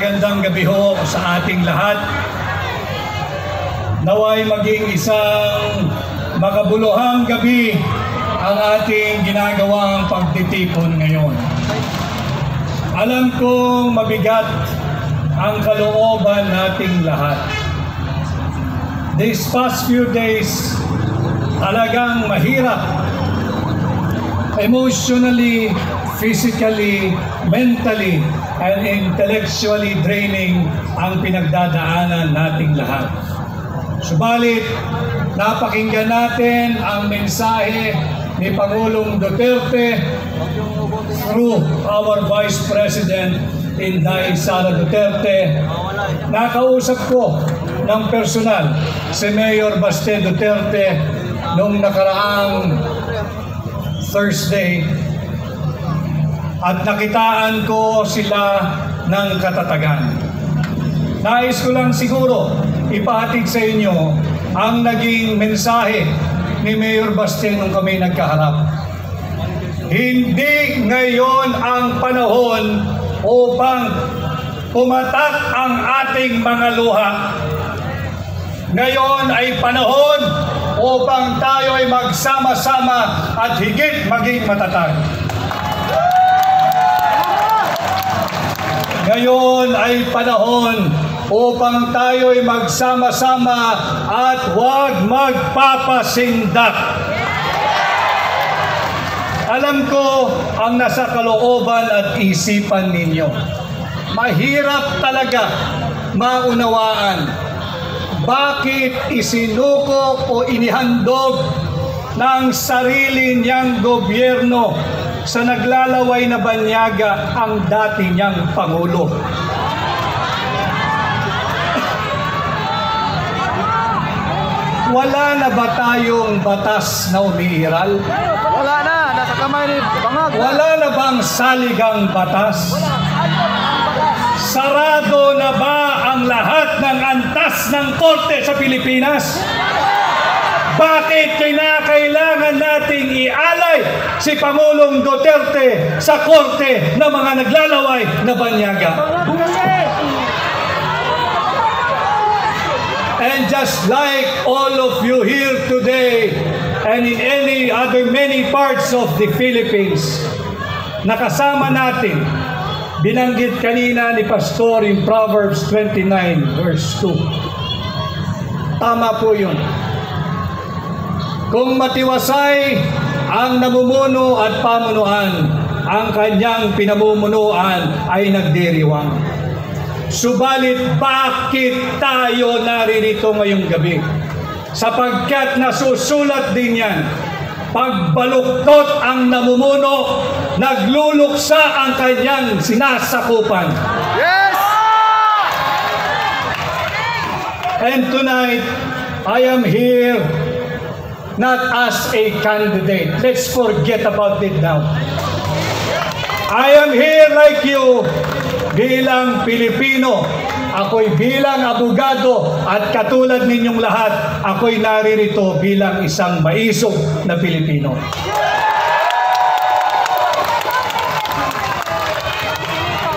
magandang gabi ho sa ating lahat. Naway maging isang makabuluhang gabi ang ating ginagawang pagtitipon ngayon. Alam kong mabigat ang kalooban nating lahat. These past few days, talagang mahirap. Emotionally, physically, mentally, and intellectually draining ang pinagdadaanan nating lahat. Subalit, napakinggan natin ang mensahe ni Pangulong Duterte through our Vice President Inday Sara Duterte. Nakausap ko ng personal si Mayor Baste Duterte noong nakaraang Thursday at nakitaan ko sila ng katatagan. Nais ko lang siguro ipahatid sa inyo ang naging mensahe ni Mayor Baste nung kami nagkaharap. Hindi ngayon ang panahon upang pumatak ang ating mga luha. Ngayon ay panahon upang tayo ay magsama-sama at higit maging matatag. Ngayon ay panahon upang tayo ay magsama-sama at huwag magpapasindak. Alam ko ang nasa kalooban at isipan ninyo. Mahirap talaga maunawaan bakit isinuko o inihandog ng sarili niyang gobyerno sa naglalaway na banyaga ang dati niyang Pangulo. Wala na ba tayong batas na umiiral? Wala na, nasa kamay ni Bangag. Wala na bang saligang batas? Sarado na ba ang lahat ng antas ng korte sa Pilipinas? Bakit kinakailangan nating ialay si Pangulong Duterte sa korte ng mga naglalaway na banyaga? And just like all of you here today and in any other many parts of the Philippines, nakasama natin, binanggit kanina ni Pastor in Proverbs 29 verse 2. Tama po yun. Kung matiwasay ang namumuno at pamunuan, ang kanyang pinamumunuan ay nagdiriwang. Subalit bakit tayo naririto ngayong gabi? Sapagkat nasusulat din yan, pagbaluktot ang namumuno, nagluluksa ang kanyang sinasakupan. Yes! And tonight, I am here not as a candidate. Let's forget about it now. I am here like you, bilang Pilipino. Ako'y bilang abogado at katulad ninyong lahat, ako'y naririto bilang isang maisog na Pilipino.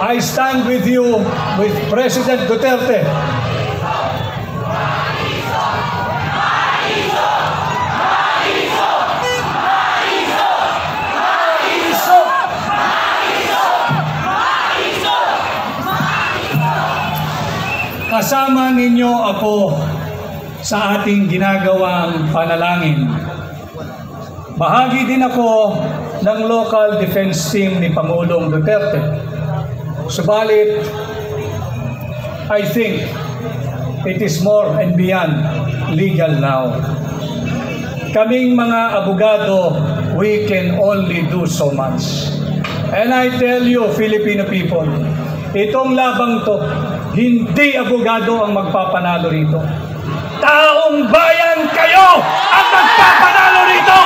I stand with you, with President Duterte. Kasama ninyo ako sa ating ginagawang panalangin. Bahagi din ako ng local defense team ni Pangulong Duterte. Subalit, I think it is more and beyond legal now. Kaming mga abogado, we can only do so much. And I tell you, Filipino people, itong labang to, hindi abogado ang magpapanalo rito. Taong bayan kayo ang magpapanalo rito!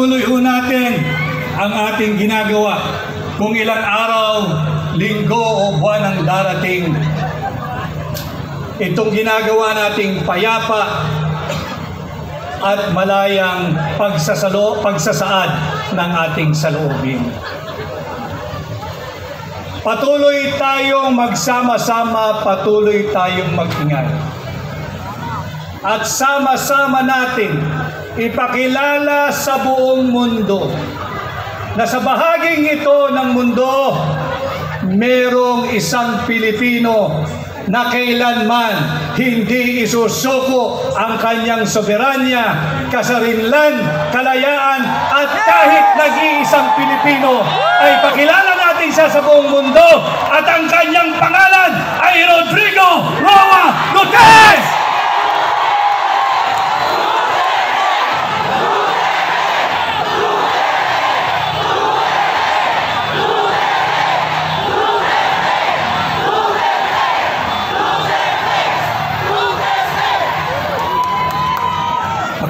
Ipagpatuloy ho natin ang ating ginagawa kung ilang araw, linggo o buwan ang darating. Itong ginagawa nating payapa at malayang pagsasaad ng ating saloobin. Patuloy tayong magsama-sama, patuloy tayong mag-ingay. At sama-sama natin ipakilala sa buong mundo na sa bahaging ito ng mundo, merong isang Pilipino na kailanman hindi isusuko ang kanyang soberanya, kasarinlan, kalayaan, at kahit nag-iisang Pilipino ay pakilala natin siya sa buong mundo at ang kanyang pangalan ay Rodrigo Roa Duterte!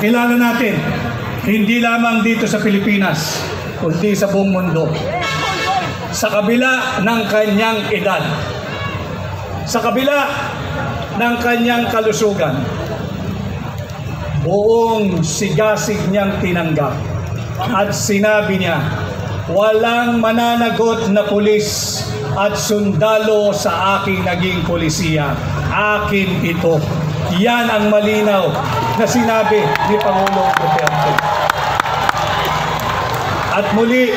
Pakilala natin, hindi lamang dito sa Pilipinas, kundi sa buong mundo. Sa kabila ng kanyang edad, sa kabila ng kanyang kalusugan, buong sigasig niyang tinanggap at sinabi niya, walang mananagot na pulis at sundalo sa aking naging polisiya. Akin ito. Yan ang malinaw na sinabi ni Pangulong Duterte. At muli,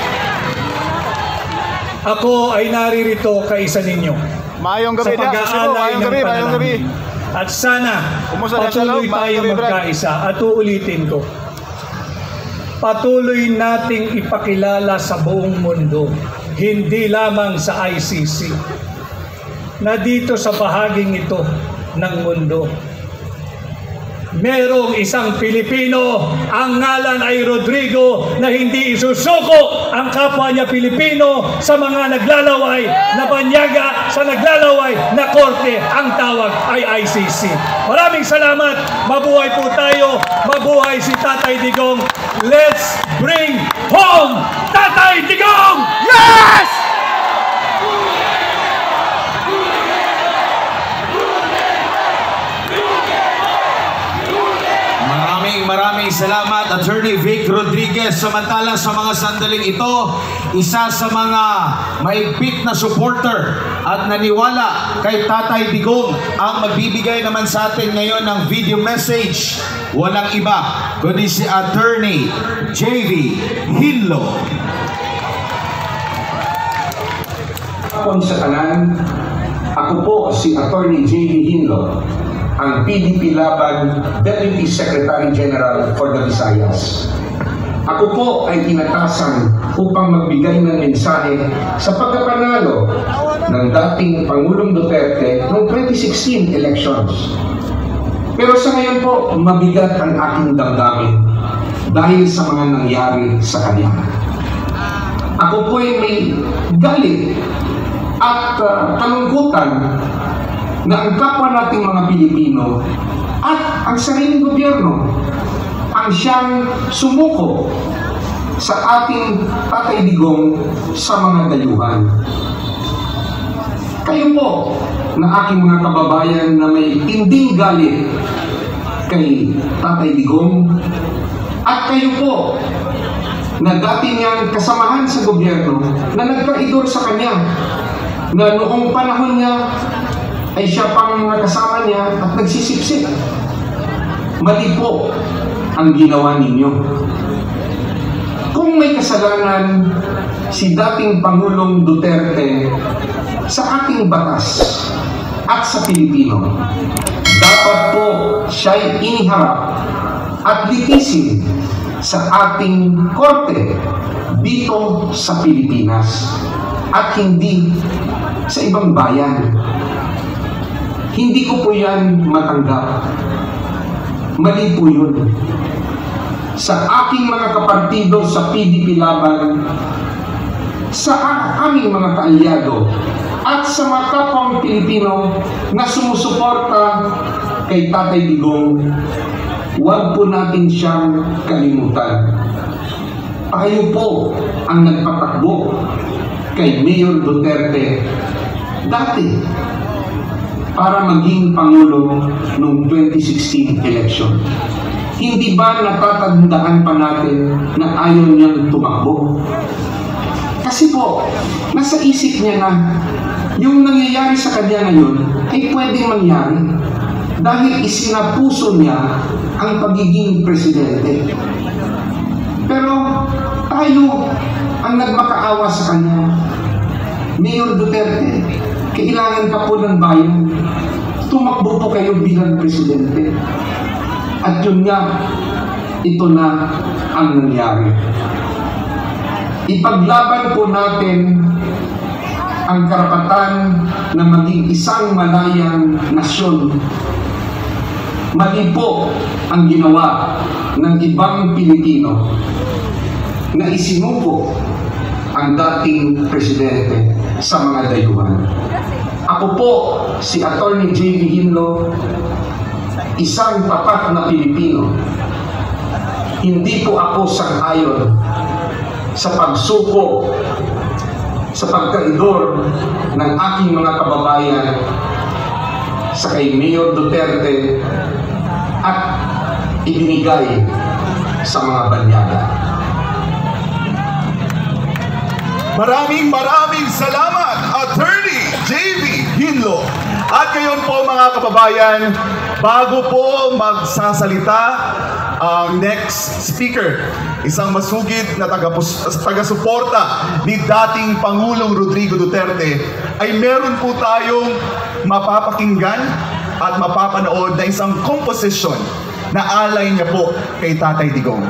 ako ay naririto kaisa ninyo Mayong gabi sa pag-aalay ng panalangin. At sana patuloy tayo magkaisa at uulitin ko. Patuloy nating ipakilala sa buong mundo, hindi lamang sa ICC, na dito sa bahaging ito ng mundo, merong isang Pilipino, ang ngalan ay Rodrigo, na hindi isusuko ang kapwa niya Pilipino sa mga naglalaway na banyaga, sa naglalaway na korte. Ang tawag ay ICC. Maraming salamat. Mabuhay po tayo. Mabuhay si Tatay Digong. Let's bring home Tatay Digong! Yes! Maraming salamat, Attorney Vic Rodriguez. Samantalang sa mga sandaling ito, isa sa mga maigpit na supporter at naniwala kay Tatay Digong ang magbibigay naman sa atin ngayon ng video message. Walang iba kundi si Attorney JV Hinlo. Sa kanan, ako po si Attorney JV Hinlo, ang PDP Laban Deputy Secretary General for the Visayas. Ako po ay inatasan upang magbigay ng mensahe sa pagkapanalo ng dating Pangulong Duterte noong 2016 elections. Pero sa ngayon po, mabigat ang aking damdamin dahil sa mga nangyari sa kanya. Ako po ay may galit at kalungkutan na ang kapwa nating mga Pilipino at ang sariling gobyerno ang siyang sumuko sa ating Tatay Digong sa mga dayuhan. Kayo po na aking mga kababayan na may tinding galit kay Tatay Digong, at kayo po na dati niyang kasamahan sa gobyerno na nagtraidor sa kanya, na noong panahon niya ay siya pang kasama niya at nagsisipsip. Mali po ang ginawa ninyo. Kung may kasalanan si dating Pangulong Duterte sa ating batas at sa Pilipino, dapat po siya'y iniharap at litisin sa ating korte dito sa Pilipinas at hindi sa ibang bayan. Hindi ko po yan matanggap. Mali po yun. Sa aking mga kapartido sa PDP Laban, sa aming mga kaalyado, at sa mga kapwang Pilipino na sumusuporta kay Tatay Digong, huwag po natin siyang kalimutan. tayo po ang nagpatakbo kay Mayor Duterte dati para maging Pangulo noong 2016 election. Hindi ba natatandaan pa natin na ayaw niyang tumakbo? Kasi po, nasa isip niya na yung nangyayari sa kanya ngayon ay pwedeng mangyari dahil isinapuso niya ang pagiging presidente. Pero tayo ang nagmakaawa sa kanya. Mayor Duterte, kailangan ka po ng bayan. Tumakbo po kayo bilang presidente. At yun nga, ito na ang nangyari. Ipaglaban po natin ang karapatan na maging isang malayang nasyon. Mali po ang ginawa ng ibang Pilipino na isinuko ang dating presidente sa mga dayuhan. Ako po, si Atty. J.V. Hinlo, isang tapat na Pilipino. Hindi po ako sang-ayon sa pagsuko, sa pagtraidor ng aking mga kababayan sa kay Mayor Duterte at ibinigay sa mga banyaga. Maraming salamat, Attorney J.V. Hinlo. At ngayon po mga kababayan, bago po magsasalita ang next speaker, isang masugid na taga-suporta ni dating Pangulong Rodrigo Duterte, ay meron po tayong mapapakinggan at mapapanood na isang komposisyon na alay niya po kay Tatay Digong.